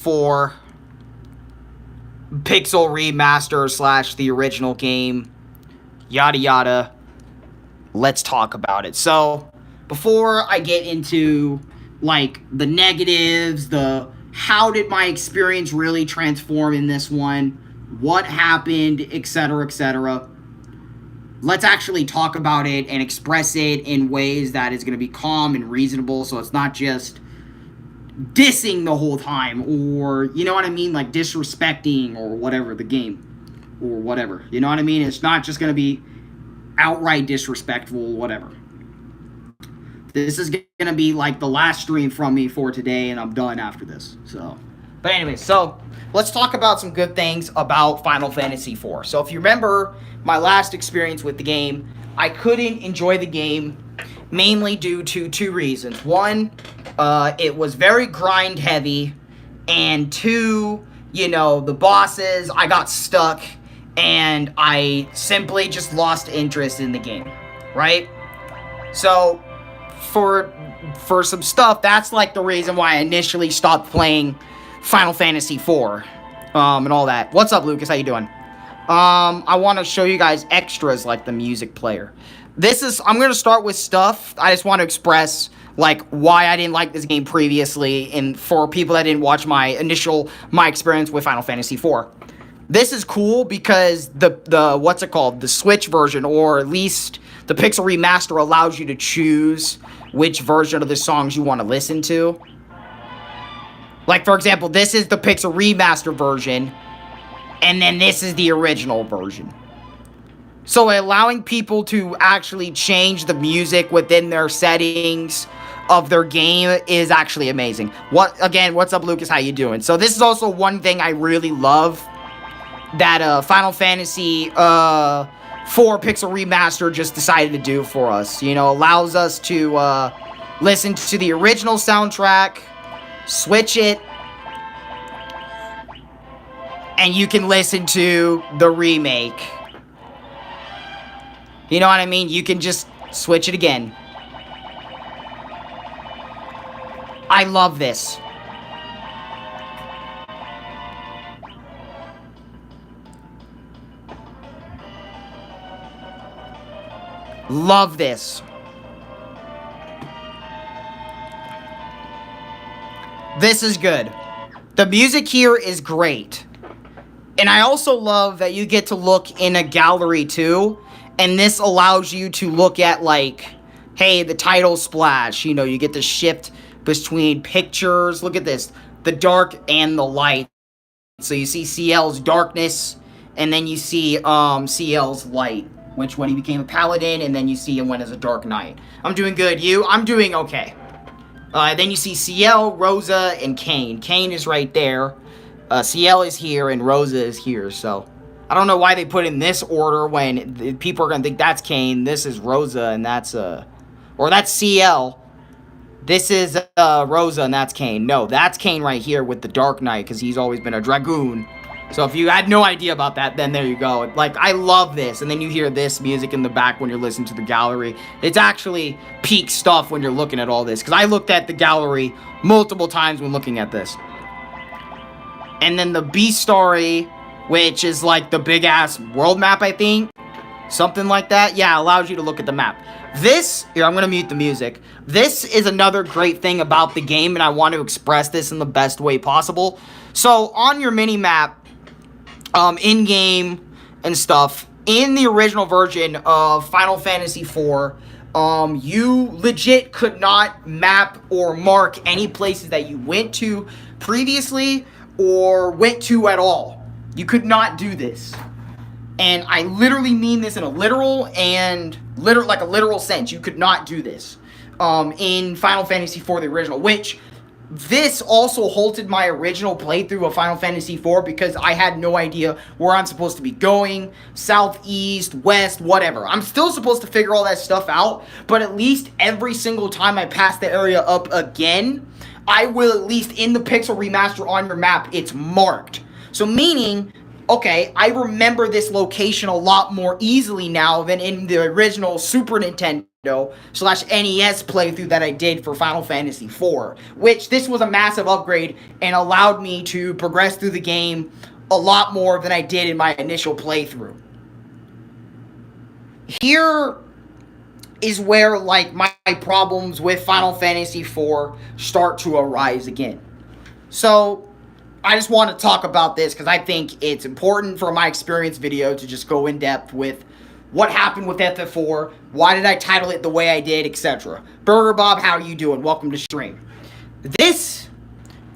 4 Pixel Remaster slash the original game, yada yada. Let's talk about it. So, before I get into like the negatives, the how did my experience really transform in this one, what happened, etc., etc. Let's actually talk about it and express it in ways that is going to be calm and reasonable, so it's not just dissing the whole time, or you know what I mean, like disrespecting or whatever the game, or whatever, you know what I mean. It's not just going to be outright disrespectful, whatever. This is going to be like the last stream from me for today, and I'm done after this. So, but anyway, so let's talk about some good things about Final Fantasy IV. So if you remember my last experience with the game, I couldn't enjoy the game mainly due to 2 reasons. One, it was very grind heavy, and 2, you know, the bosses, I got stuck, and I simply just lost interest in the game, right? So, for some stuff, that's like the reason why I initially stopped playing Final Fantasy IV, and all that. What's up, Lucas? How you doing? I want to show you guys extras like the music player. I'm going to start with stuff. I just want to express, like, why I didn't like this game previously, and for people that didn't watch my experience with Final Fantasy IV. This is cool because what's it called? The Switch version, or at least the Pixel Remaster, allows you to choose which version of the songs you want to listen to. Like, for example, this is the Pixel Remaster version, and then this is the original version. So allowing people to actually change the music within their settings of their game is actually amazing. What's up, Lucas? How you doing? So this is also one thing I really love that Final Fantasy 4 Pixel Remaster just decided to do for us. You know, allows us to listen to the original soundtrack, switch it, and you can listen to the remake. You know what I mean? You can just switch it again. I love this. Love this. This is good. The music here is great. And I also love that you get to look in a gallery too. And this allows you to look at, like, hey, the title splash. You know, you get to shift between pictures. Look at this. The dark and the light. So you see CL's darkness, and then you see CL's light, which when he became a paladin, and then you see him when as a dark knight. I'm doing good. You? I'm doing okay. Then you see CL, Rosa, and Kane. Kane is right there. CL is here, and Rosa is here, so I don't know why they put in this order when people are going to think that's Kane. This is Rosa, and that's that's CL. This is Rosa, and that's Kane. No, that's Kane right here with the Dark Knight, because he's always been a Dragoon. So if you had no idea about that, then there you go. Like, I love this. And then you hear this music in the back when you're listening to the gallery. It's actually peak stuff when you're looking at all this, because I looked at the gallery multiple times when looking at this. And then the B story, which is like the big-ass world map, I think. Something like that. Yeah, allows you to look at the map. Here, I'm going to mute the music. This is another great thing about the game, and I want to express this in the best way possible. So, on your mini-map, in-game and stuff, in the original version of Final Fantasy IV, you legit could not map or mark any places that you went to previously or went to at all. You could not do this. And I literally mean this in a literal sense. You could not do this in Final Fantasy IV, the original, which this also halted my original playthrough of Final Fantasy IV because I had no idea where I'm supposed to be going, south, east, west, whatever. I'm still supposed to figure all that stuff out, but at least every single time I pass the area up again, I will, at least in the Pixel Remaster on your map, it's marked. So meaning, okay, I remember this location a lot more easily now than in the original Super Nintendo / NES playthrough that I did for Final Fantasy IV, which this was a massive upgrade and allowed me to progress through the game a lot more than I did in my initial playthrough. Here is where, like, my problems with Final Fantasy IV start to arise again. So, I just want to talk about this because I think it's important for my experience video to just go in depth with what happened with FF4, why did I title it the way I did, etc. Burger Bob, how are you doing? Welcome to stream. This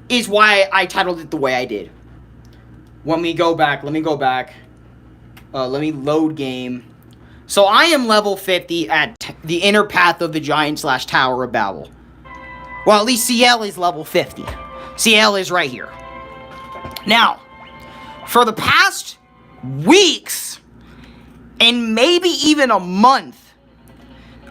is why I titled it the way I did. When we go back, let me go back. Let me load game. So I am level 50 at the Inner Path of the Giant / Tower of Babel. Well, at least CL is level 50. CL is right here. Now, for the past weeks, and maybe even a month,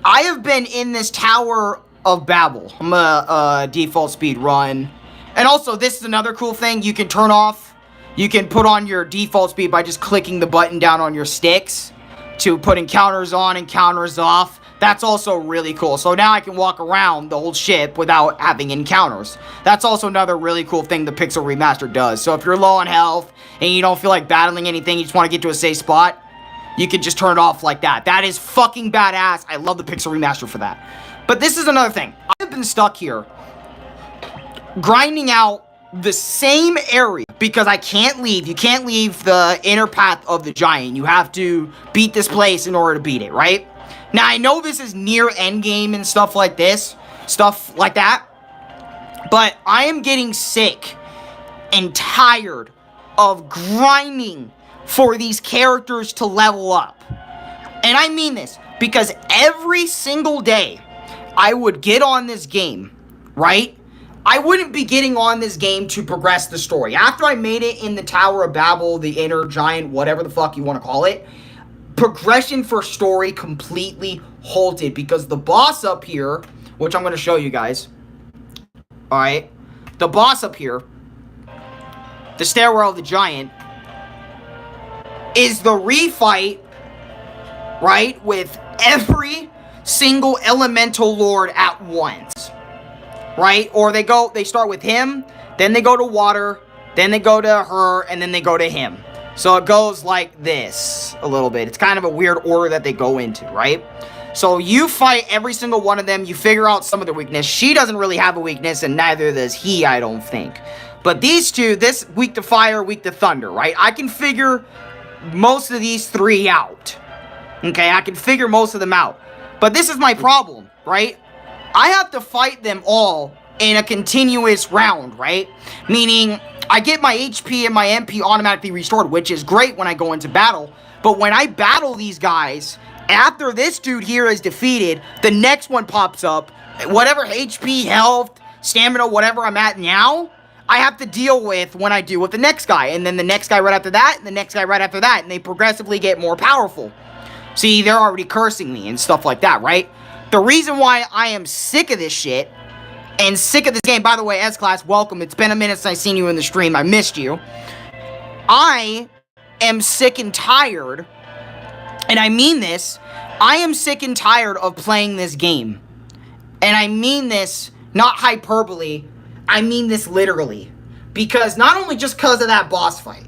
I have been in this Tower of Babel. I'm gonna default speed run. And also, this is another cool thing you can turn off. You can put on your default speed by just clicking the button down on your sticks to put encounters on, encounters off. That's also really cool. So now I can walk around the whole ship without having encounters. That's also another really cool thing the Pixel Remaster does. So if you're low on health and you don't feel like battling anything, you just want to get to a safe spot, you can just turn it off like that. That is fucking badass. I love the Pixel Remaster for that. But this is another thing. I've been stuck here grinding out the same area because I can't leave. You can't leave the Inner Path of the Giant. You have to beat this place in order to beat it, right? Now, I know this is near endgame and stuff like this, stuff like that, but I am getting sick and tired of grinding for these characters to level up. And I mean this because every single day I would get on this game, right? I wouldn't be getting on this game to progress the story. After I made it in the Tower of Babel, the Inner Giant, whatever the fuck you want to call it, progression for story completely halted because the boss up here, which I'm going to show you guys, alright, the boss up here, the Stairwell of the Giant, is the refight, right, with every single elemental lord at once. Right? Or they start with him, then they go to water, then they go to her, and then they go to him. So it goes like this a little bit. It's kind of a weird order that they go into, right? So you fight every single one of them, you figure out some of their weakness. She doesn't really have a weakness, and neither does he, I don't think. But these two, this weak to fire, weak to thunder, right? I can figure most of these three out. Okay, I can figure most of them out. But this is my problem, right? I have to fight them all in a continuous round, right? Meaning, I get my HP and my MP automatically restored, which is great when I go into battle. But when I battle these guys, after this dude here is defeated, the next one pops up. Whatever HP, health, stamina, whatever I'm at now, I have to deal with when I deal with the next guy. And then the next guy right after that, and the next guy right after that. And they progressively get more powerful. See, they're already cursing me and stuff like that, right? The reason why I am sick of this shit, and sick of this game, by the way, S-Class, welcome. It's been a minute since I've seen you in the stream. I missed you. I am sick and tired, and I mean this, I am sick and tired of playing this game. And I mean this, not hyperbole, I mean this literally. Because, not only just because of that boss fight,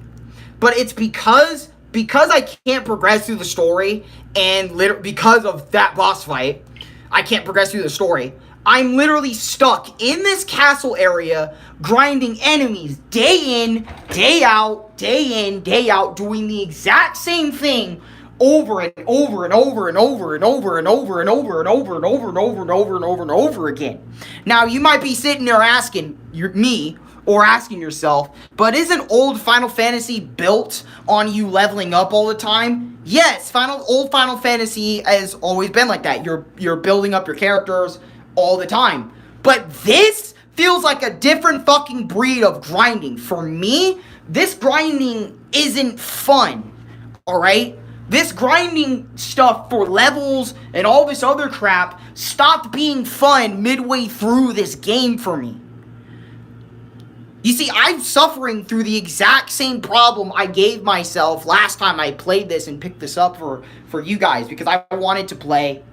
but it's because I can't progress through the story, and because of that boss fight, I can't progress through the story. I'm literally stuck in this castle area, grinding enemies day in, day out, day in, day out, doing the exact same thing over and over and over and over and over and over and over and over and over and over and over and over and over again. Now, you might be sitting there asking me, or asking yourself, but isn't old Final Fantasy built on you leveling up all the time? Yes, old Final Fantasy has always been like that. You're building up your characters all the time. But this feels like a different fucking breed of grinding. For me, this grinding isn't fun, alright? This grinding stuff for levels and all this other crap stopped being fun midway through this game for me. You see, I'm suffering through the exact same problem I gave myself last time I played this and picked this up for you guys, because I wanted to play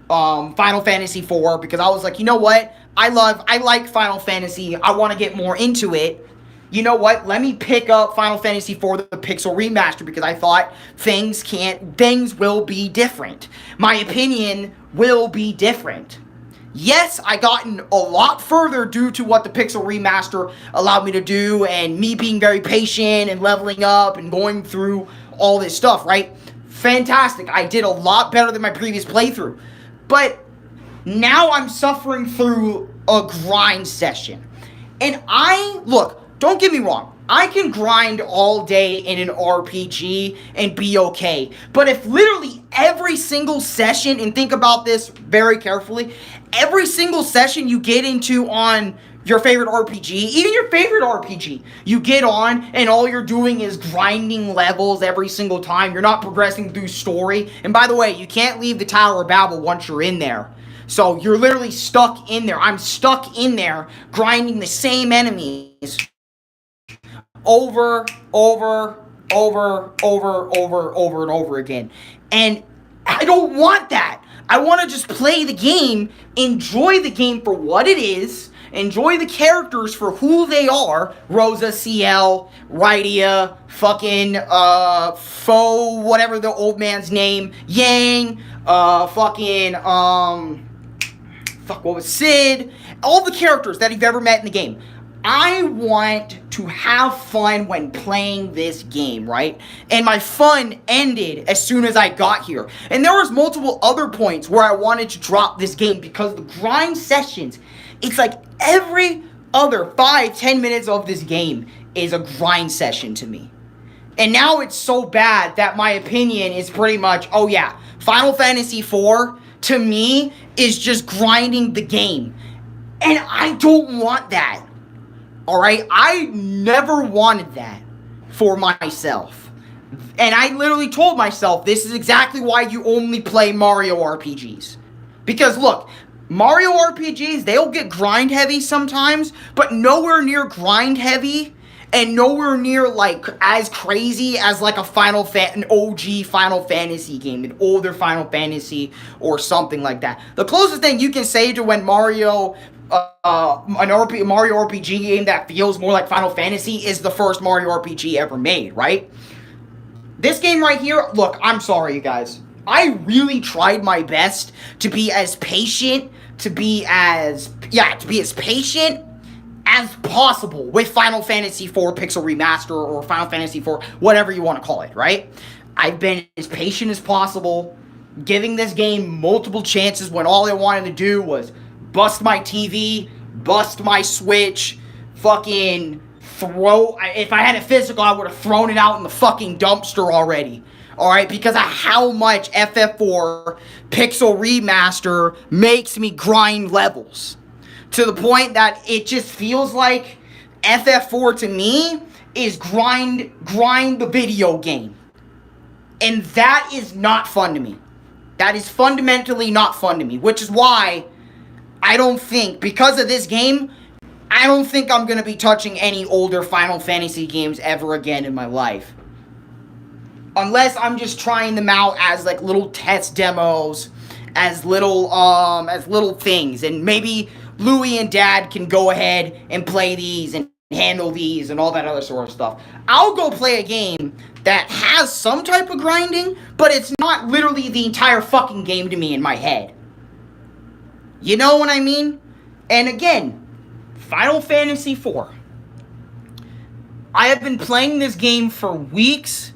Final Fantasy IV, because I was like, you know what? I like Final Fantasy. I want to get more into it. You know what? Let me pick up Final Fantasy IV, the Pixel Remaster, because I thought things will be different. My opinion will be different. Yes, I gotten a lot further due to what the Pixel Remaster allowed me to do, and me being very patient and leveling up and going through all this stuff, right? Fantastic. I did a lot better than my previous playthrough. But now I'm suffering through a grind session. And look, don't get me wrong, I can grind all day in an RPG and be okay. But if literally every single session, and think about this very carefully, every single session you get into on your favorite RPG, even your favorite RPG, you get on and all you're doing is grinding levels every single time. You're not progressing through story. And by the way, you can't leave the Tower of Babel once you're in there. So you're literally stuck in there. I'm stuck in there grinding the same enemies over and over again. And I don't want that. I want to just play the game, enjoy the game for what it is, enjoy the characters for who they are. Rosa, CL, Rydia, fucking, Foe, whatever the old man's name, Yang, Sid, all the characters that you've ever met in the game. I want to have fun when playing this game, right? And my fun ended as soon as I got here. And there was multiple other points where I wanted to drop this game because the grind sessions, it's like every other 5-10 minutes of this game is a grind session to me. And now it's so bad that my opinion is pretty much, oh yeah, Final Fantasy IV to me is just grinding the game. And I don't want that. Alright, I never wanted that for myself. And I literally told myself, this is exactly why you only play Mario RPGs. Because look, Mario RPGs, they'll get grind heavy sometimes, but nowhere near grind heavy, and nowhere near like as crazy as like an OG Final Fantasy game, an older Final Fantasy or something like that. The closest thing you can say to when Mario RPG game that feels more like Final Fantasy is the first Mario RPG ever made, right? This game right here, look, I'm sorry, you guys. I really tried my best to be as patient, to be as patient as possible with Final Fantasy IV Pixel Remaster or Final Fantasy IV, whatever you want to call it, right? I've been as patient as possible, giving this game multiple chances when all I wanted to do was bust my TV, bust my Switch, fucking if I had it physical, I would have thrown it out in the fucking dumpster already. Alright, because of how much FF4 Pixel Remaster makes me grind levels. To the point that it just feels like FF4 to me is grind the video game. And that is not fun to me. That is fundamentally not fun to me, which is why I don't think, because of this game, I don't think I'm going to be touching any older Final Fantasy games ever again in my life. Unless I'm just trying them out as like little test demos, as little things. And maybe Louie and Dad can go ahead and play these and handle these and all that other sort of stuff. I'll go play a game that has some type of grinding, but it's not literally the entire fucking game to me in my head. You know what I mean? And again, Final Fantasy IV. I have been playing this game for weeks,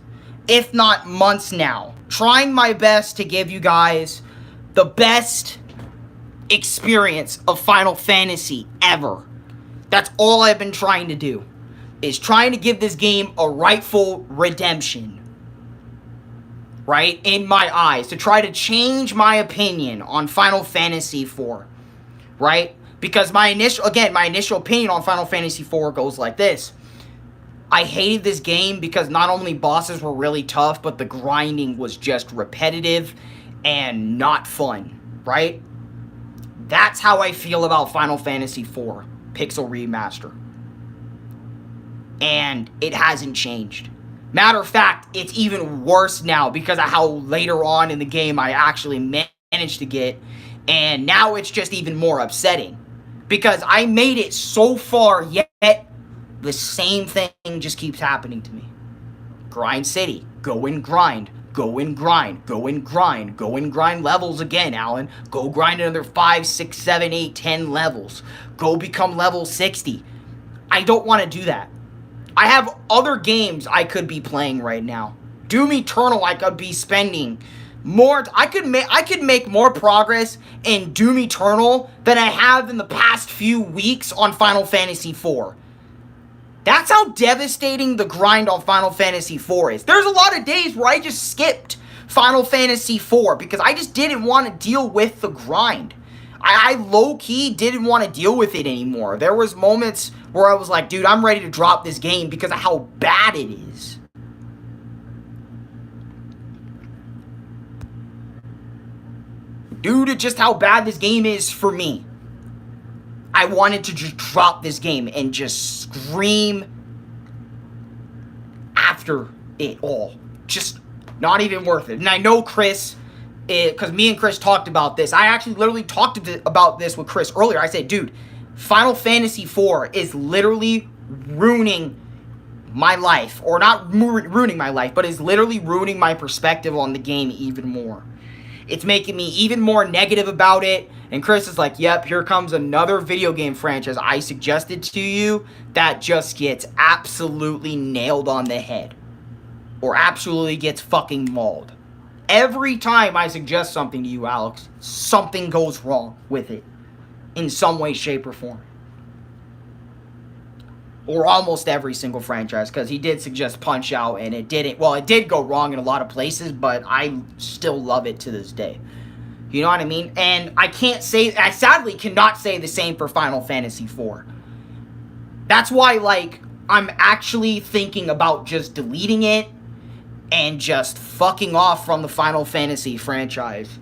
if not months now. Trying my best to give you guys the best experience of Final Fantasy ever. That's all I've been trying to do. Is trying to give this game a rightful redemption. Right? In my eyes. To try to change my opinion on Final Fantasy IV. Right? Because my initial opinion on Final Fantasy IV goes like this. I hated this game because not only bosses were really tough, but the grinding was just repetitive and not fun. Right? That's how I feel about Final Fantasy IV Pixel Remaster. and it hasn't changed. Matter of fact, it's even worse now because of how later on in the game I actually managed to get, and now it's just even more upsetting because I made it so far, yet the same thing just keeps happening to me. Grind City, go and grind, go and grind, go and grind, go and grind levels again, Alan. Go grind another 5, 6, 7, 8, 10 levels. Go become level 60. I don't want to do that. I have other games I could be playing right now. Doom Eternal, I could be spending more. I could make more progress in Doom Eternal than I have in the past few weeks on Final Fantasy IV. That's how devastating the grind on Final Fantasy IV is. There's a lot of days where I just skipped Final Fantasy IV because I just didn't want to deal with the grind. I low-key didn't want to deal with it anymore. There was moments where I was like, dude, I'm ready to drop this game because of how bad it is. Due to just how bad this game is for me, I wanted to just drop this game and just scream after it all. Just not even worth it. And I know Chris, because me and Chris talked about this. I actually literally talked about this with Chris earlier. I said, dude, Final Fantasy IV is literally ruining my life. Or not ruining my life, but is literally ruining my perspective on the game even more. It's making me even more negative about it. And Chris is like, yep, here comes another video game franchise I suggested to you that just gets absolutely nailed on the head. Or absolutely gets fucking mauled. Every time I suggest something to you, Alex, something goes wrong with it. In some way, shape, or form. Or almost every single franchise, because he did suggest Punch-Out, and it didn't. Well, it did go wrong in a lot of places, but I still love it to this day. You know what I mean? And I sadly cannot say the same for Final Fantasy IV. That's why, like, I'm actually thinking about just deleting it and just fucking off from the Final Fantasy franchise.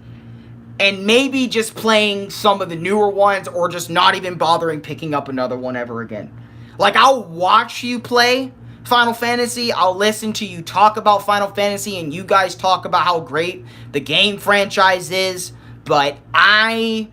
And maybe just playing some of the newer ones, or just not even bothering picking up another one ever again. Like, I'll watch you play Final Fantasy, I'll listen to you talk about Final Fantasy, and you guys talk about how great the game franchise is, but I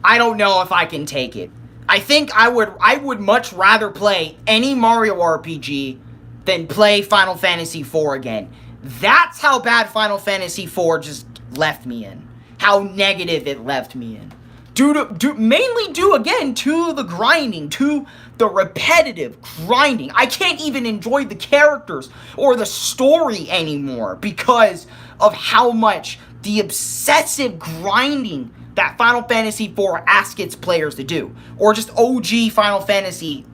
don't know if I can take it. I think I would much rather play any Mario RPG than play Final Fantasy IV again. That's how bad Final Fantasy IV just left me in. How negative it left me in. Mainly due, again, to the grinding, to the repetitive grinding. I can't even enjoy the characters or the story anymore because of how much the obsessive grinding that Final Fantasy IV asks its players to do. Or just OG Final Fantasy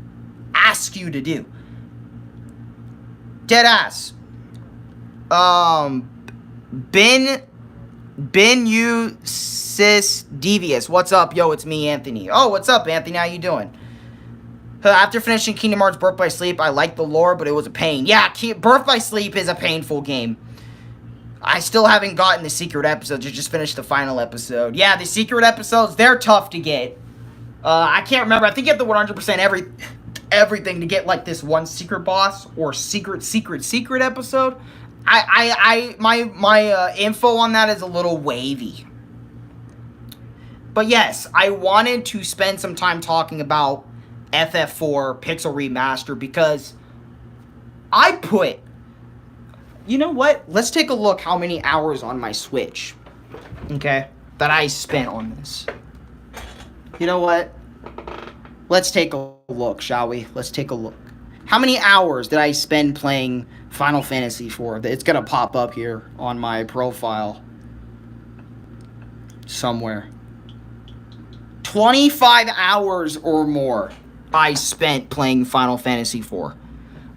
asks you to do. Deadass. Ben you sis devious. What's up? Yo, it's me, Anthony. Oh, what's up, Anthony? How you doing? After finishing Kingdom Hearts Birth by Sleep, I liked the lore, but it was a pain. Yeah, Birth by Sleep is a painful game. I still haven't gotten the secret episodes. I just finished the final episode. Yeah, the secret episodes, they're tough to get. I can't remember. I think you have to 100% everything to get, like, this one secret boss or secret episode. My info on that is a little wavy. But yes, I wanted to spend some time talking about FF4 Pixel Remaster because I put... You know what? Let's take a look how many hours on my Switch, okay, that I spent on this. You know what? Let's take a look, shall we? Let's take a look. How many hours did I spend playing Final Fantasy IV? It's going to pop up here on my profile somewhere. 25 hours or more I spent playing Final Fantasy IV.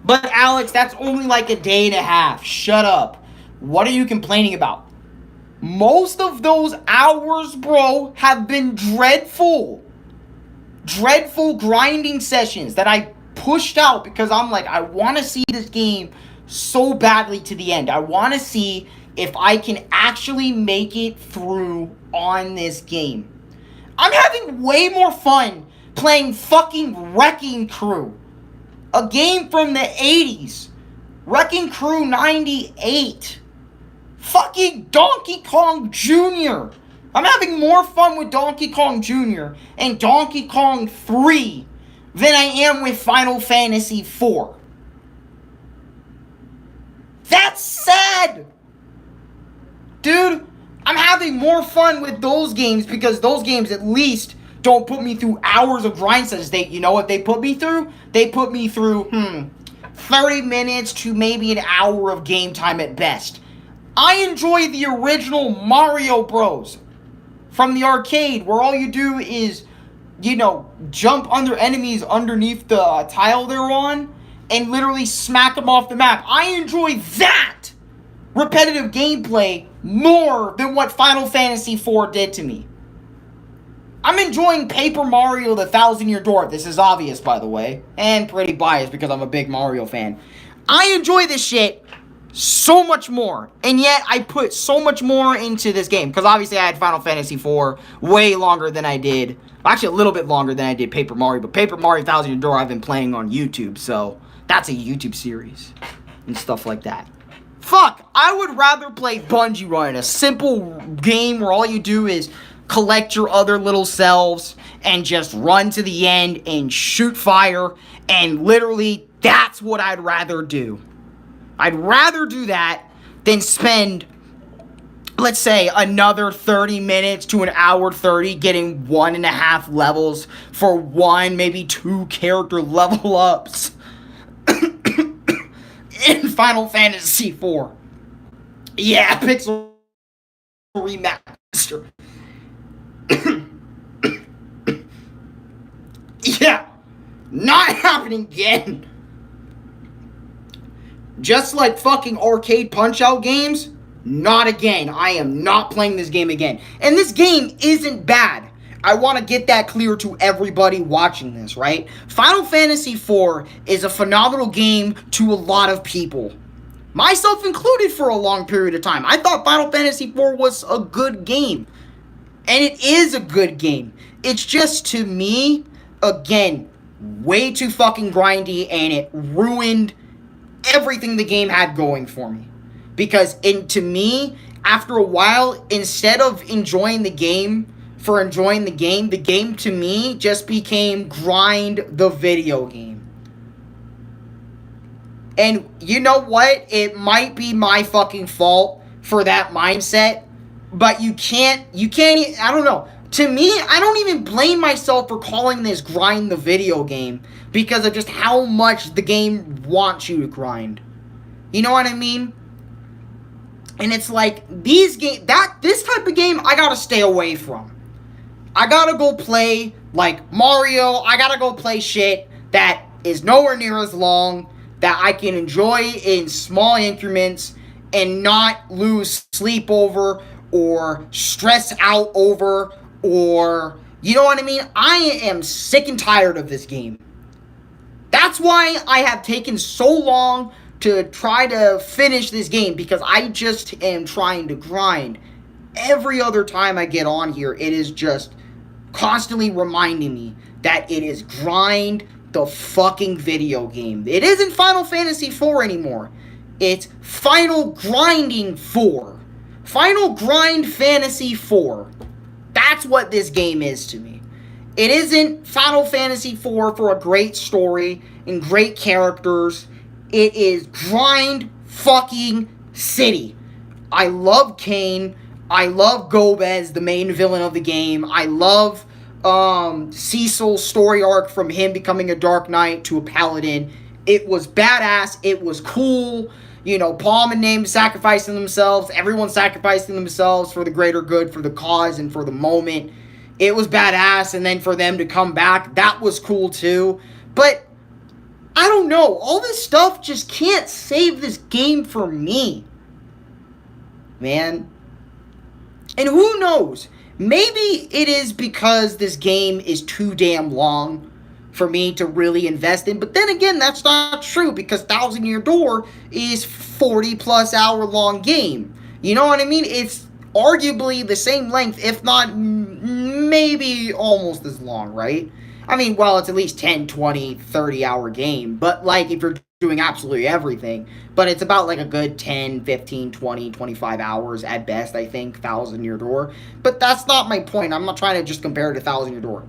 But Alex, that's only like a day and a half. Shut up. What are you complaining about? Most of those hours, bro, have been dreadful. Dreadful grinding sessions that I pushed out because I'm like, I want to see this game so badly to the end. I want to see if I can actually make it through on this game. I'm having way more fun playing fucking Wrecking Crew. A game from the 80s. Wrecking Crew 98. Fucking Donkey Kong Jr. I'm having more fun with Donkey Kong Jr. and Donkey Kong 3 than I am with Final Fantasy 4. That's sad! Dude, I'm having more fun with those games because those games at least don't put me through hours of grind sessions. You know what they put me through? They put me through, 30 minutes to maybe an hour of game time at best. I enjoy the original Mario Bros. From the arcade, where all you do is, jump under enemies underneath the tile they're on and literally smack them off the map. I enjoy that repetitive gameplay more than what Final Fantasy IV did to me. I'm enjoying Paper Mario the Thousand Year Door. This is obvious, by the way, and pretty biased because I'm a big Mario fan. I enjoy this shit so much more, and yet I put so much more into this game, because obviously I had Final Fantasy IV way longer than I did, actually a little bit longer than I did Paper Mario, but Paper Mario Thousand Year Door I've been playing on YouTube, so that's a YouTube series, and stuff like that. Fuck, I would rather play Bungee Run, a simple game where all you do is collect your other little selves, and just run to the end, and shoot fire, and literally, that's what I'd rather do. I'd rather do that than spend, let's say, another 30 minutes to an hour 30 getting 1.5 levels for 1, maybe 2 character level ups in Final Fantasy IV. Yeah, Pixel Remaster. Yeah, not happening again. Just like fucking arcade Punch-Out games, not again. I am not playing this game again. And this game isn't bad. I want to get that clear to everybody watching this, right? Final Fantasy IV is a phenomenal game to a lot of people. Myself included for a long period of time. I thought Final Fantasy IV was a good game. And it is a good game. It's just, to me, again, way too fucking grindy, and it ruined everything the game had going for me. Because to me, after a while, instead of enjoying the game for enjoying the game to me just became grind the video game. And you know what? It might be my fucking fault for that mindset, but you can't, I don't know. To me, I don't even blame myself for calling this grind the video game because of just how much the game wants you to grind. You know what I mean? And it's like, this type of game, I gotta stay away from. I gotta go play, like, Mario. I gotta go play shit that is nowhere near as long, that I can enjoy in small increments, and not lose sleep over, or stress out over, or, you know what I mean? I am sick and tired of this game. That's why I have taken so long to try to finish this game, because I just am trying to grind. Every other time I get on here, it is just constantly reminding me that it is grind the fucking video game. It isn't Final Fantasy IV anymore. It's Final Grinding 4. Final Grind Fantasy 4. That's what this game is to me. It isn't Final Fantasy IV for a great story and great characters. It is Grind fucking City. I love Kane. I love Gomez, the main villain of the game. I love Cecil's story arc from him becoming a Dark Knight to a Paladin. It was badass. It was cool. You know, Palm and Name sacrificing themselves. Everyone sacrificing themselves for the greater good, for the cause, and for the moment. It was badass. And then for them to come back, that was cool too. But I don't know. All this stuff just can't save this game for me. Man. And who knows? Maybe it is because this game is too damn long for me to really invest in. But then again, that's not true, because Thousand Year Door is 40+ hour long game. You know what I mean? It's arguably the same length, if not maybe almost as long, right? I mean, well, it's at least 10, 20, 30-hour game. But, like, if you're doing absolutely everything. But it's about, like, a good 10, 15, 20, 25 hours at best, I think, Thousand Year Door. But that's not my point. I'm not trying to just compare it to Thousand Year Door.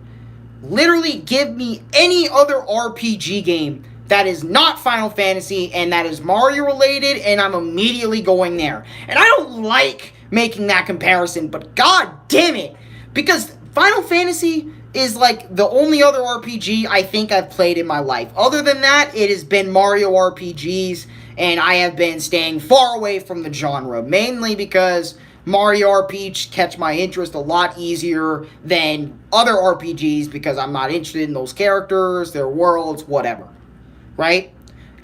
Literally give me any other RPG game that is not Final Fantasy and that is Mario related, and I'm immediately going there. And I don't like making that comparison, but god damn it, because Final Fantasy is like the only other RPG I think I've played in my life. Other than that, it has been Mario RPGs, and I have been staying far away from the genre, mainly because Mario RPGs catch my interest a lot easier than other RPGs because I'm not interested in those characters, their worlds, whatever. Right?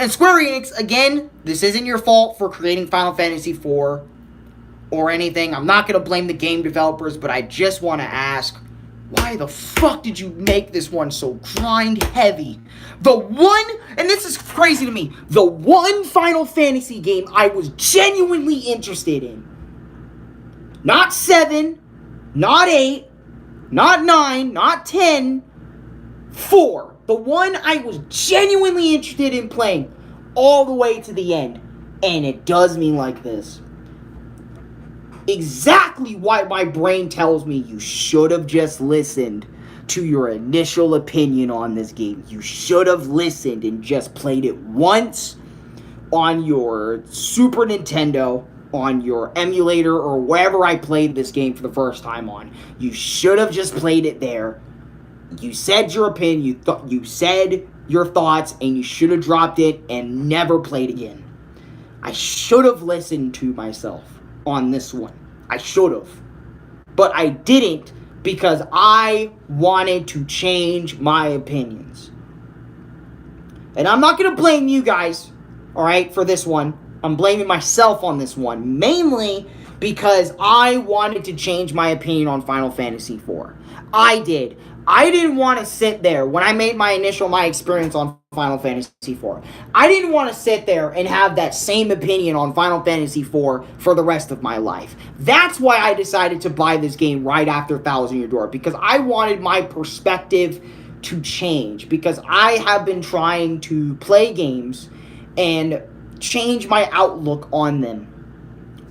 And Square Enix, again, this isn't your fault for creating Final Fantasy IV or anything. I'm not going to blame the game developers, but I just want to ask, why the fuck did you make this one so grind heavy? The one, and this is crazy to me, the one Final Fantasy game I was genuinely interested in. Not 7, not 8, not 9, not 10, 4. The one I was genuinely interested in playing all the way to the end. And it does me like this. Exactly why my brain tells me you should have just listened to your initial opinion on this game. You should have listened and just played it once on your Super Nintendo, on your emulator, or wherever I played this game for the first time on. You should have just played it there. You said your opinion, you said your thoughts, and you should have dropped it and never played again. I should have listened to myself on this one. I should have. But I didn't because I wanted to change my opinions. And I'm not going to blame you guys, alright, for this one. I'm blaming myself on this one. Mainly because I wanted to change my opinion on Final Fantasy IV. I did. I didn't want to sit there when I made my experience on Final Fantasy IV. I didn't want to sit there and have that same opinion on Final Fantasy IV for the rest of my life. That's why I decided to buy this game right after Thousand Year Door, because I wanted my perspective to change, because I have been trying to play games and change my outlook on them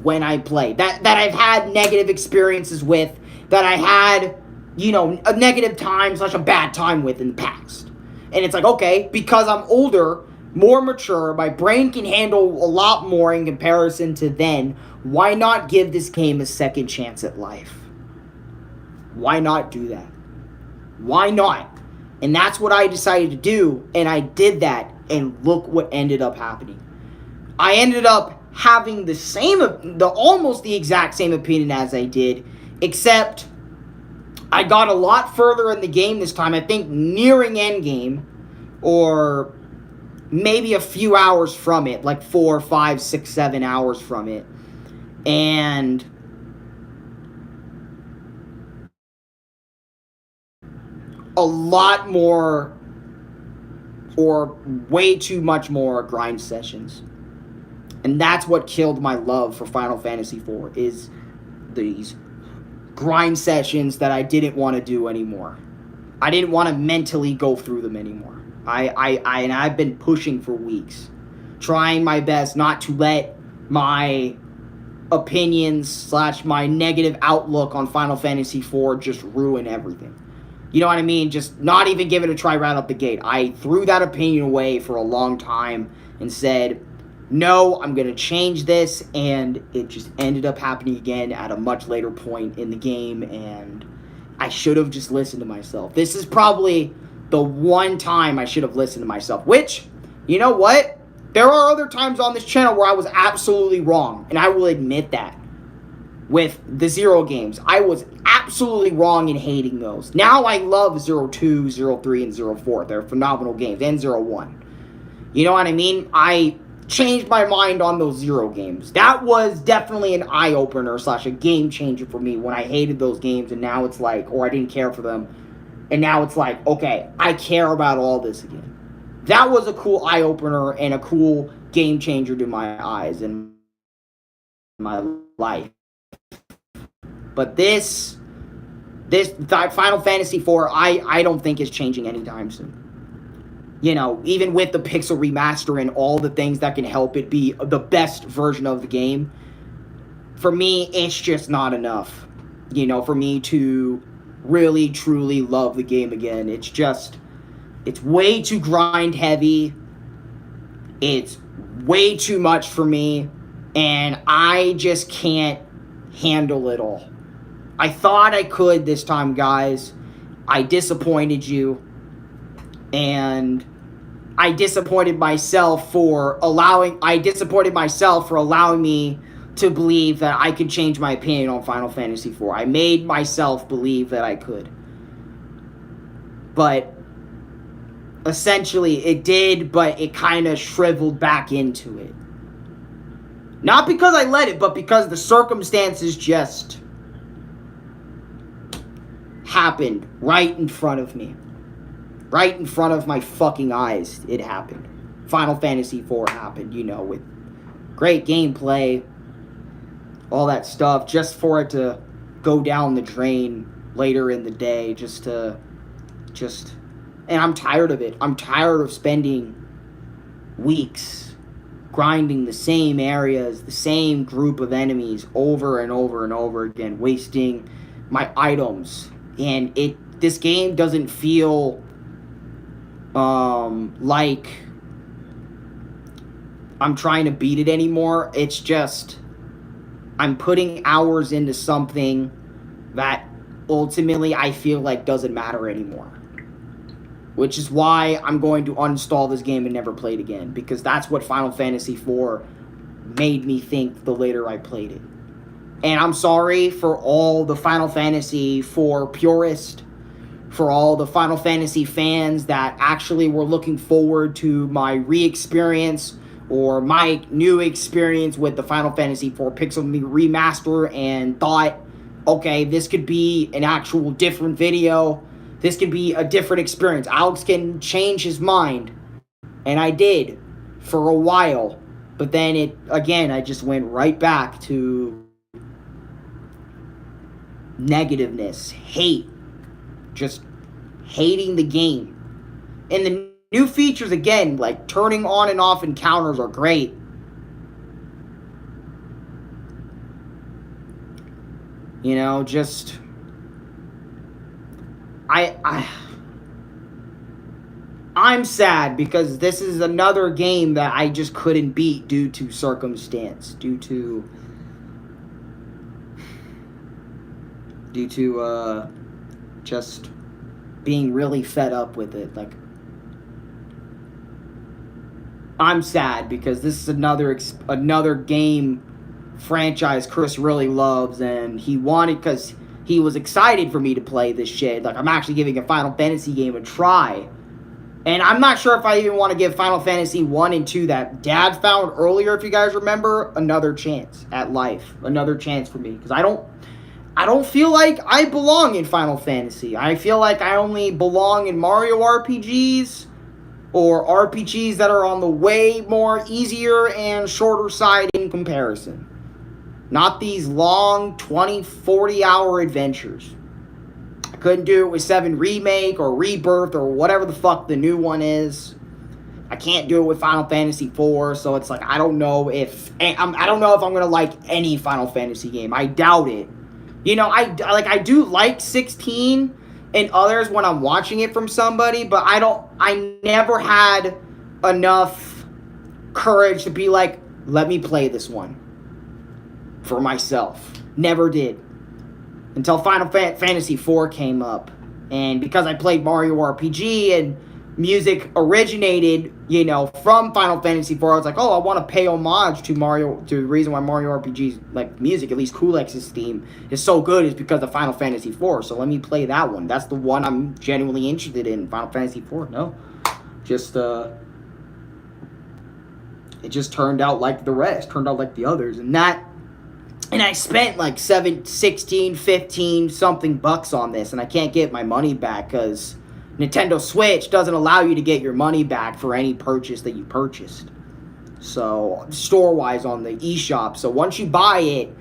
when I play. That I've had negative experiences with, that I had, a negative time / a bad time with in the past. And it's like, okay, because I'm older, more mature, my brain can handle a lot more in comparison to then, why not give this game a second chance at life? Why not do that? Why not? And that's what I decided to do, and I did that, and look what ended up happening. I ended up having almost the exact same opinion as I did, except I got a lot further in the game this time. I think nearing endgame, or maybe a few hours from it, like 4, 5, 6, 7 hours from it. And a lot more, or way too much more grind sessions. And that's what killed my love for Final Fantasy IV, is these grind sessions that I didn't want to do anymore. I didn't want to mentally go through them anymore. I've been pushing for weeks, trying my best not to let my opinions / my negative outlook on Final Fantasy IV just ruin everything. You know what I mean? Just not even give it a try right up the gate. I threw that opinion away for a long time and said, no, I'm going to change this, and it just ended up happening again at a much later point in the game, and I should have just listened to myself. This is probably the one time I should have listened to myself, which, you know what? There are other times on this channel where I was absolutely wrong, and I will admit that. With the Zero games, I was absolutely wrong in hating those. Now I love 02, 03, and 04. They're phenomenal games, and 01. You know what I mean? I changed my mind on those Zero games. That was definitely an eye-opener / a game changer for me when I hated those games, and now it's like, or I didn't care for them, and now it's like, okay, I care about all this again. That was a cool eye-opener and a cool game changer to my eyes and my life. But this Final Fantasy IV, I don't think is changing anytime soon. You know, even with the pixel remaster and all the things that can help it be the best version of the game, for me, it's just not enough, you know, for me to really, truly love the game again. It's way too grind heavy. It's way too much for me, and I just can't handle it all. I thought I could this time, guys. I disappointed you, and I disappointed myself for allowing me to believe that I could change my opinion on Final Fantasy IV. I made myself believe that I could. But essentially it did, but it kind of shriveled back into it. Not because I let it, but because the circumstances just happened right in front of me. Right in front of my fucking eyes, it happened. Final Fantasy IV happened, you know, with great gameplay, all that stuff, just for it to go down the drain later in the day, and I'm tired of it. I'm tired of spending weeks grinding the same areas, the same group of enemies over and over and over again, wasting my items. And this game doesn't feel like I'm trying to beat it anymore. It's just I'm putting hours into something that ultimately I feel like doesn't matter anymore. Which is why I'm going to uninstall this game and never play it again. Because that's what Final Fantasy IV made me think the later I played it. And I'm sorry for all the Final Fantasy IV purists, for all the Final Fantasy fans that actually were looking forward to my re-experience or my new experience with the Final Fantasy IV Pixel Remaster and thought, okay, this could be an actual different video. This could be a different experience. Alex can change his mind. And I did for a while. But then I just went right back to negativeness, hate. Just hating the game. And the new features, again, like turning on and off encounters are great. You know, just I'm sad because this is another game that I just couldn't beat due to circumstance, due to just being really fed up with it. Like, I'm sad because this is another game franchise Chris really loves, and he wanted, because he was excited for me to play this shit. Like, I'm actually giving a Final Fantasy game a try. And I'm not sure if I even want to give Final Fantasy 1 and 2 that Dad found earlier, if you guys remember, another chance at life. Another chance for me. Because I don't feel like I belong in Final Fantasy. I feel like I only belong in Mario RPGs or RPGs that are on the way more easier and shorter side in comparison. Not these long 20, 40-hour adventures. I couldn't do it with 7 Remake or Rebirth or whatever the fuck the new one is. I can't do it with Final Fantasy IV, so it's like I don't know if I'm gonna like any Final Fantasy game. I doubt it. You know, I do like 16 and others when I'm watching it from somebody, but I never had enough courage to be like, let me play this one for myself. Never did. Until Final Fantasy IV came up. And because I played Mario RPG and music originated, you know, from Final Fantasy IV, I was like, oh, I want to pay homage to the reason why Mario RPG's, like, music, at least Kulex's theme, is so good is because of Final Fantasy IV. So let me play that one. That's the one I'm genuinely interested in. Final Fantasy IV, no. It just turned out like the rest. Turned out like the others. And I spent like 16, 15 something bucks on this, and I can't get my money back because Nintendo Switch doesn't allow you to get your money back for any purchase that you purchased. So, store-wise on the eShop. So once you buy it,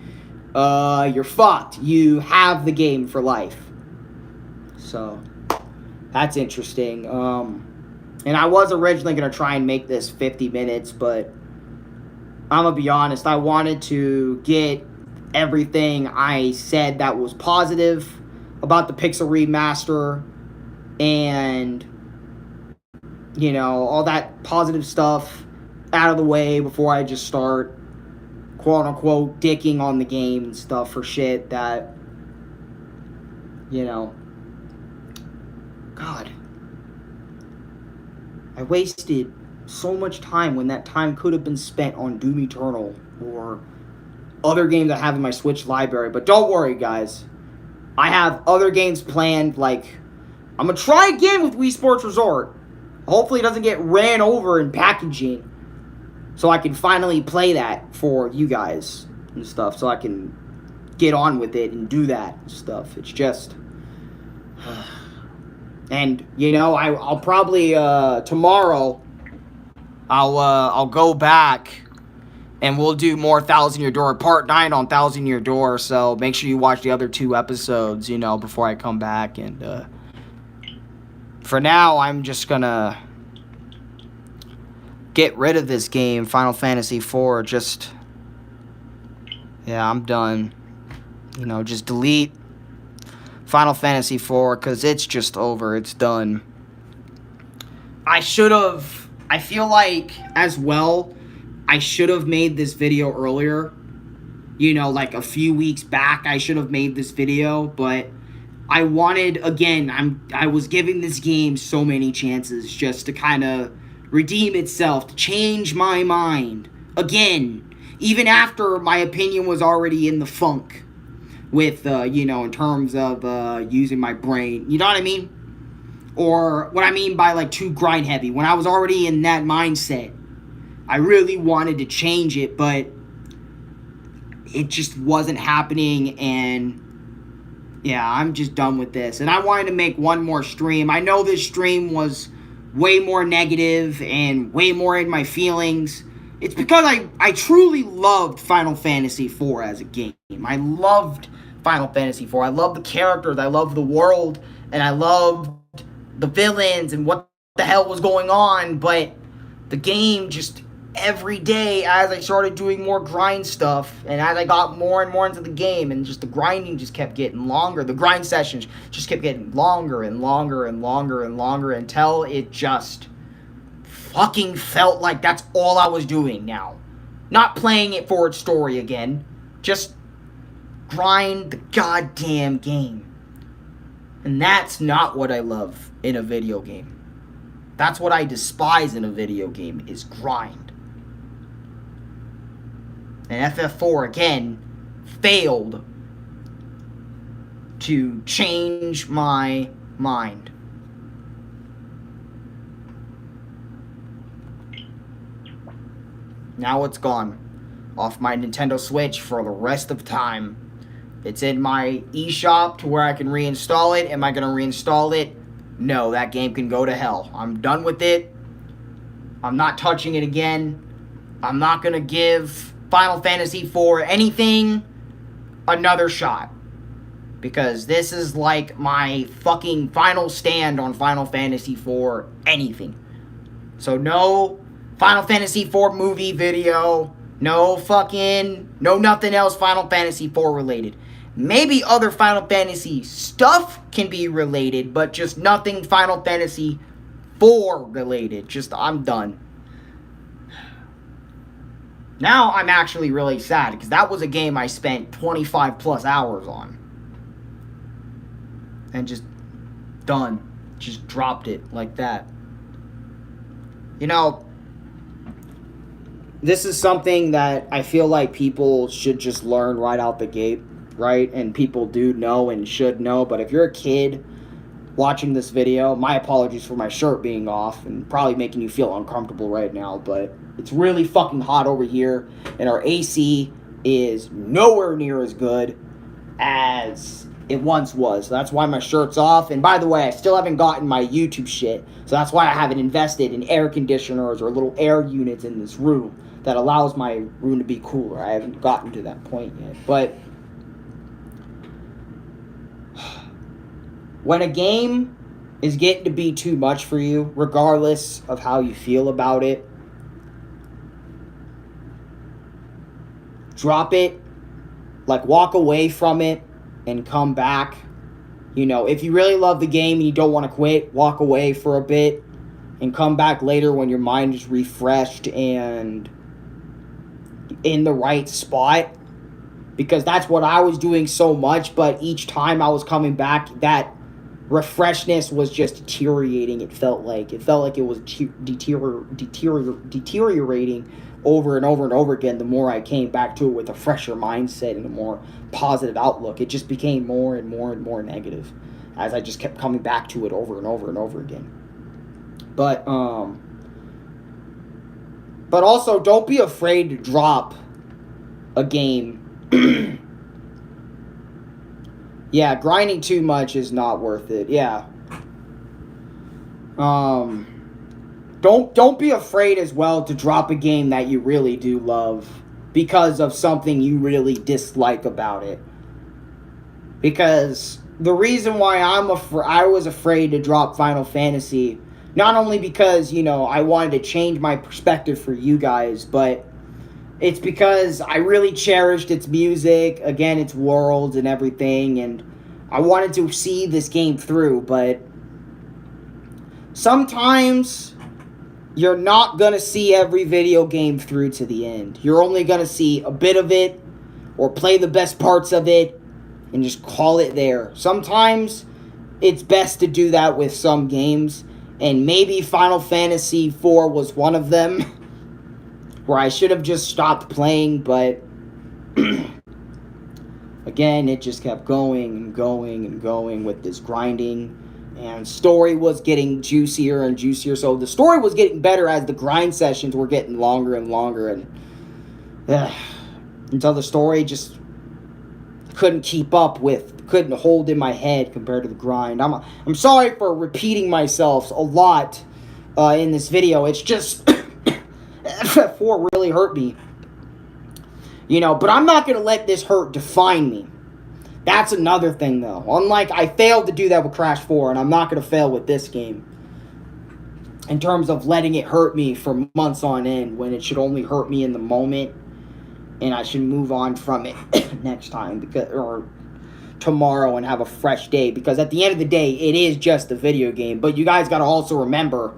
you're fucked. You have the game for life. So that's interesting. And I was originally going to try and make this 50 minutes, but I'm going to be honest, I wanted to get everything I said that was positive about the Pixel Remaster and, you know, all that positive stuff out of the way before I just start, quote-unquote, dicking on the game and stuff for shit that, you know, God, I wasted so much time when that time could have been spent on Doom Eternal or other games I have in my Switch library. But don't worry, guys. I have other games planned. Like, I'm going to try again with Wii Sports Resort. Hopefully it doesn't get ran over in packaging, so I can finally play that for you guys and stuff. So I can get on with it and do that and stuff. It's just... And, you know, I'll probably, tomorrow, I'll go back and we'll do more Thousand Year Door, part 9 on Thousand Year Door, so make sure you watch the other 2 episodes, you know, before I come back, and, for now, I'm just gonna get rid of this game, Final Fantasy IV, just, yeah, I'm done, you know, just delete Final Fantasy IV, because it's just over. It's done. I feel like, as well, I should have made this video earlier. You know, like a few weeks back, I should have made this video, but I wanted, again, I was giving this game so many chances just to kind of redeem itself, to change my mind. Again, even after my opinion was already in the funk. With, you know, in terms of using my brain. You know what I mean? Or what I mean by, like, too grind heavy. When I was already in that mindset, I really wanted to change it, but it just wasn't happening, and yeah, I'm just done with this. And I wanted to make one more stream. I know this stream was way more negative and way more in my feelings. It's because I truly loved Final Fantasy IV as a game. I loved Final Fantasy IV. I loved the characters, I loved the world, and I loved the villains and what the hell was going on, but the game just, every day as I started doing more grind stuff, and as I got more and more into the game, and just the grinding just kept getting longer, the grind sessions just kept getting longer and longer and longer and longer, until it just fucking felt like that's all I was doing now. Not playing it for its story again, just grind the goddamn game. And that's not what I love in a video game. That's what I despise in a video game, is grind. And FF4, again, failed to change my mind. Now it's gone off my Nintendo Switch for the rest of time. It's in my eShop to where I can reinstall it. Am I going to reinstall it? No, that game can go to hell. I'm done with it. I'm not touching it again. I'm not going to give Final Fantasy IV anything another shot. Because this is like my fucking final stand on Final Fantasy IV anything. So no Final Fantasy IV movie video. No nothing else Final Fantasy IV related. Maybe other Final Fantasy stuff can be related, but just nothing Final Fantasy IV related. Just, I'm done. Now I'm actually really sad, because that was a game I spent 25 plus hours on. And just done. Just dropped it like that. You know, this is something that I feel like people should just learn right out the gate, right? And people do know and should know, but if you're a kid watching this video, my apologies for my shirt being off and probably making you feel uncomfortable right now, but it's really fucking hot over here, and our AC is nowhere near as good as it once was. So that's why my shirt's off. And by the way, I still haven't gotten my YouTube shit, so that's why I haven't invested in air conditioners or little air units in this room that allows my room to be cooler. I haven't gotten to that point yet. But when a game is getting to be too much for you, regardless of how you feel about it, drop it, like walk away from it and come back. You know, if you really love the game and you don't want to quit, walk away for a bit and come back later when your mind is refreshed and in the right spot. Because that's what I was doing so much, but each time I was coming back, that refreshness was just deteriorating. It felt like it was deteriorating over and over and over again. The more I came back to it with a fresher mindset and a more positive outlook, it just became more and more and more negative as I just kept coming back to it over and over and over again. But also don't be afraid to drop a game. Yeah, grinding too much is not worth it. Yeah. Don't be afraid as well to drop a game that you really do love because of something you really dislike about it. Because the reason why I was afraid to drop Final Fantasy, not only because, you know, I wanted to change my perspective for you guys, but it's because I really cherished its music, again, its world and everything, and I wanted to see this game through, but sometimes you're not going to see every video game through to the end. You're only going to see a bit of it or play the best parts of it and just call it there. Sometimes it's best to do that with some games, and maybe Final Fantasy IV was one of them, where I should have just stopped playing, but again, it just kept going and going and going with this grinding, and story was getting juicier and juicier. So the story was getting better as the grind sessions were getting longer and longer, and until the story just couldn't keep up with, couldn't hold in my head compared to the grind. I'm sorry for repeating myself a lot in this video. It's just FF4 really hurt me, you know, but I'm not going to let this hurt define me. That's another thing, though. Unlike, I failed to do that with Crash 4, and I'm not going to fail with this game in terms of letting it hurt me for months on end when it should only hurt me in the moment, and I should move on from it next time or tomorrow and have a fresh day, because at the end of the day, it is just a video game. But you guys got to also remember,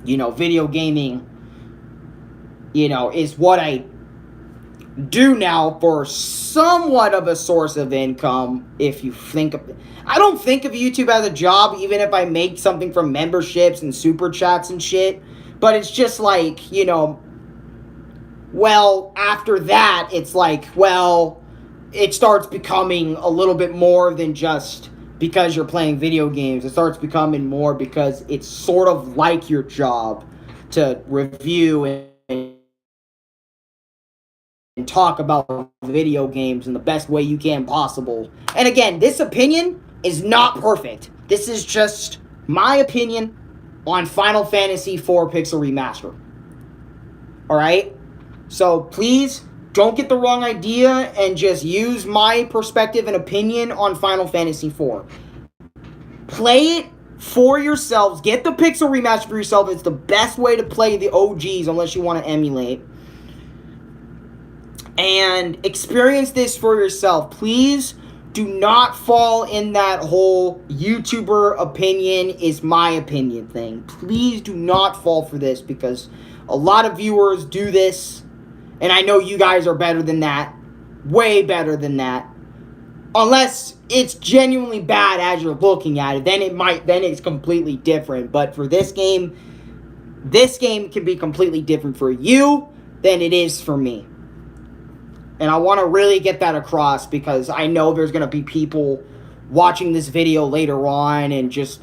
you know, video gaming, you know, is what I do now for somewhat of a source of income. If you think of it, I don't think of YouTube as a job, even if I make something from memberships and super chats and shit. But it's just like, you know, well, after that, it's like, well, it starts becoming a little bit more than just because you're playing video games. It starts becoming more because it's sort of like your job to review and talk about video games in the best way you can possible. And again, this opinion is not perfect. This is just my opinion on Final Fantasy IV Pixel Remaster. Alright? So please don't get the wrong idea and just use my perspective and opinion on Final Fantasy IV. Play it for yourselves. Get the Pixel Remaster for yourself. It's the best way to play the OGs unless you want to emulate. And experience this for yourself. Please do not fall in that whole YouTuber opinion is my opinion thing. Please do not fall for this, because a lot of viewers do this. And I know you guys are better than that. Way better than that. Unless it's genuinely bad as you're looking at it. Then it's completely different. But for this game can be completely different for you than it is for me. And I want to really get that across, because I know there's going to be people watching this video later on and just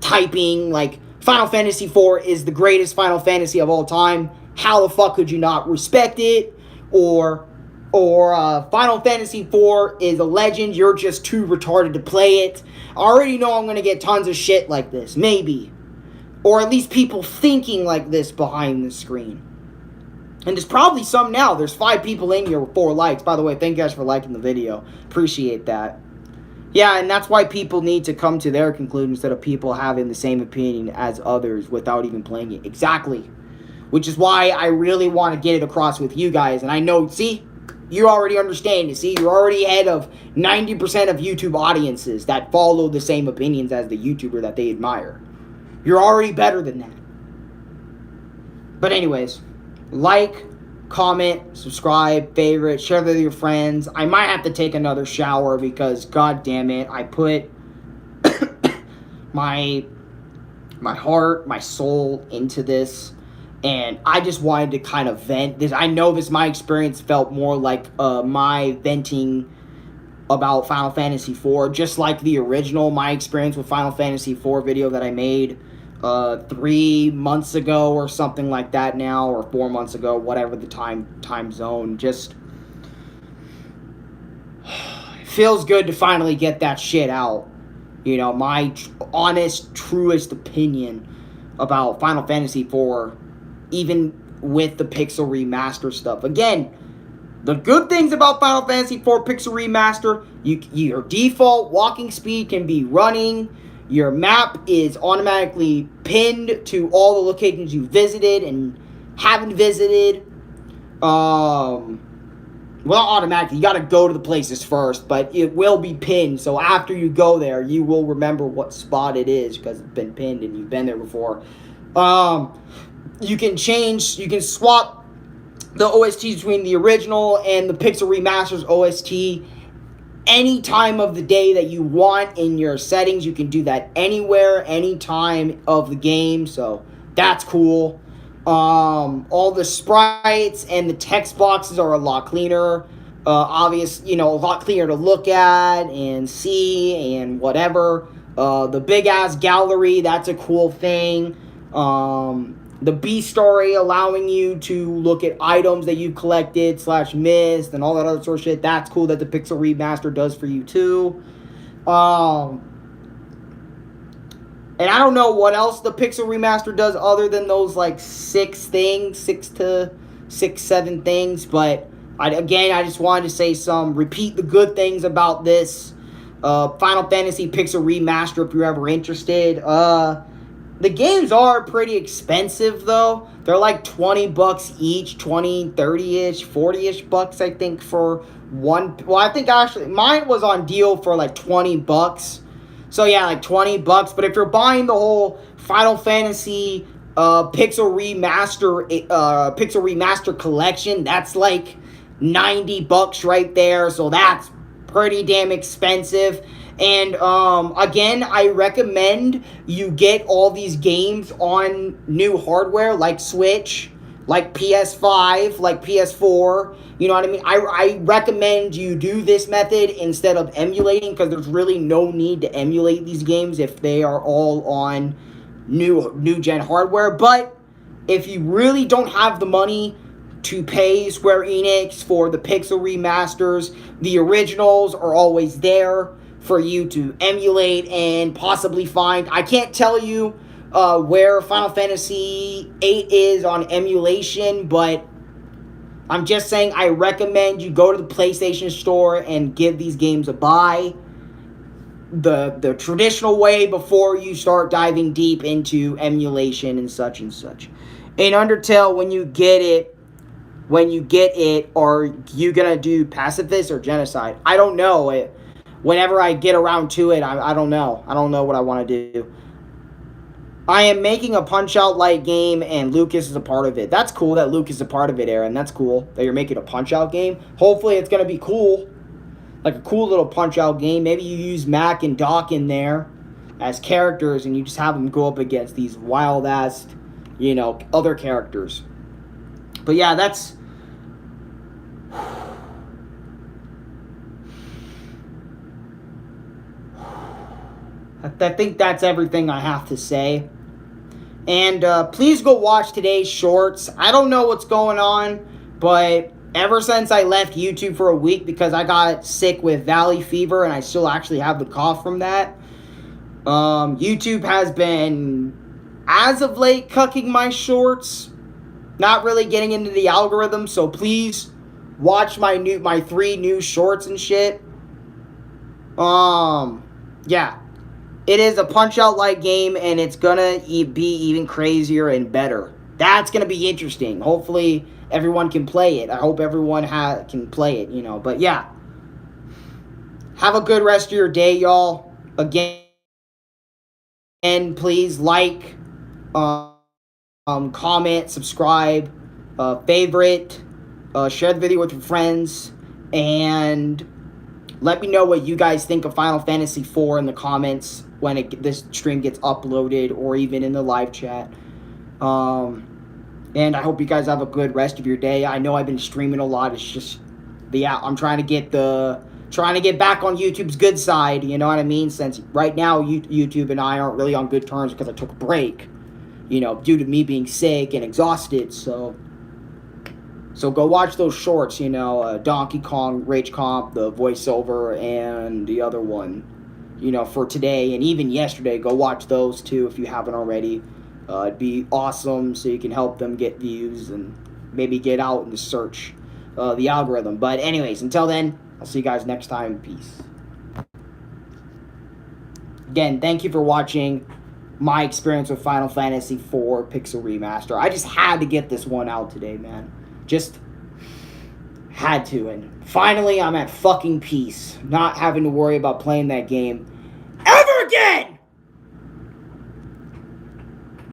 typing like, Final Fantasy IV is the greatest Final Fantasy of all time. How the fuck could you not respect it? Or Final Fantasy IV is a legend. You're just too retarded to play it. I already know I'm going to get tons of shit like this. Maybe. Or at least people thinking like this behind the screen. And there's probably some now. There's 5 people in here with 4 likes. By the way, thank you guys for liking the video. Appreciate that. Yeah, and that's why people need to come to their conclusion instead of people having the same opinion as others without even playing it. Exactly. Which is why I really want to get it across with you guys. And I know, see, you already understand it. See, you're already ahead of 90% of YouTube audiences that follow the same opinions as the YouTuber that they admire. You're already better than that. But anyways, like, comment, subscribe, favorite, share with your friends. I might have to take another shower because, god damn it, I put my heart, my soul into this, and I just wanted to kind of vent this. I know my experience felt more like my venting about Final Fantasy IV, just like the original, my experience with Final Fantasy IV video that I made 3 months ago or something like that now, or 4 months ago, whatever the time zone. Just feels good to finally get that shit out. You know, my honest, truest opinion about Final Fantasy IV, even with the Pixel Remaster stuff. Again, the good things about Final Fantasy IV Pixel Remaster, your default walking speed can be running. Your map is automatically pinned to all the locations you visited and haven't visited. Well, automatically, you gotta go to the places first, but it will be pinned, so after you go there, you will remember what spot it is, because it's been pinned and you've been there before. You can swap the OST between the original and the Pixel Remaster's OST any time of the day that you want in your settings. You can do that anywhere, any time of the game, so that's cool. All the sprites and the text boxes are a lot cleaner. A lot cleaner to look at and see and whatever. The big ass gallery, that's a cool thing. The B story allowing you to look at items that you've collected / missed and all that other sort of shit. That's cool that the Pixel Remaster does for you too. And I don't know what else the Pixel Remaster does other than those like 7 things. But I just wanted to say repeat the good things about this Final Fantasy Pixel Remaster if you're ever interested. The games are pretty expensive though. They're like $20 each, 20, 30-ish, 40-ish bucks, I think, for one. Well, I think actually mine was on deal for like $20. So yeah, like $20. But if you're buying the whole Final Fantasy Pixel Remaster collection, that's like $90 right there. So that's pretty damn expensive. And again, I recommend you get all these games on new hardware like Switch, like PS5, like PS4. You know what I mean? I recommend you do this method instead of emulating, because there's really no need to emulate these games if they are all on new gen hardware. But if you really don't have the money to pay Square Enix for the Pixel Remasters, the originals are always there for you to emulate and possibly find. I can't tell you where Final Fantasy VIII is on emulation, but I'm just saying I recommend you go to the PlayStation Store and give these games a buy the traditional way before you start diving deep into emulation and such and such. In Undertale, when you get it, are you gonna do pacifist or genocide? I don't know. Whenever I get around to it, I don't know. I don't know what I want to do. I am making a Punch-Out light game, and Lucas is a part of it. That's cool that Lucas is a part of it, Aaron. That's cool that you're making a Punch-Out game. Hopefully it's going to be cool. Like a cool little Punch-Out game. Maybe you use Mac and Doc in there as characters, and you just have them go up against these wild-ass, other characters. But yeah, that's... I think that's everything I have to say. And please go watch today's shorts. I don't know what's going on, but ever since I left YouTube for a week because I got sick with valley fever and I still actually have the cough from that, YouTube has been, as of late, cucking my shorts. Not really getting into the algorithm, so please watch my 3 new shorts and shit. Yeah. It is a Punch-Out like game, and it's gonna be even crazier and better. That's gonna be interesting. Hopefully, everyone can play it. I hope everyone can play it, But yeah, have a good rest of your day, y'all. Again, please like, comment, subscribe, favorite, share the video with your friends, and let me know what you guys think of Final Fantasy IV in the comments when this stream gets uploaded, or even in the live chat. And I hope you guys have a good rest of your day. I know I've been streaming a lot. It's just, I'm trying to get back on YouTube's good side. You know what I mean? Since right now YouTube and I aren't really on good terms because I took a break, due to me being sick and exhausted. So go watch those shorts, Donkey Kong, Rage Comp, the voiceover, and the other one, for today and even yesterday. Go watch those too if you haven't already. It'd be awesome, so you can help them get views and maybe get out in the search, the algorithm. But anyways, until then, I'll see you guys next time. Peace. Again, thank you for watching my experience with Final Fantasy IV Pixel Remaster. I just had to get this one out today, man. Just had to. And finally, I'm at fucking peace. Not having to worry about playing that game ever again!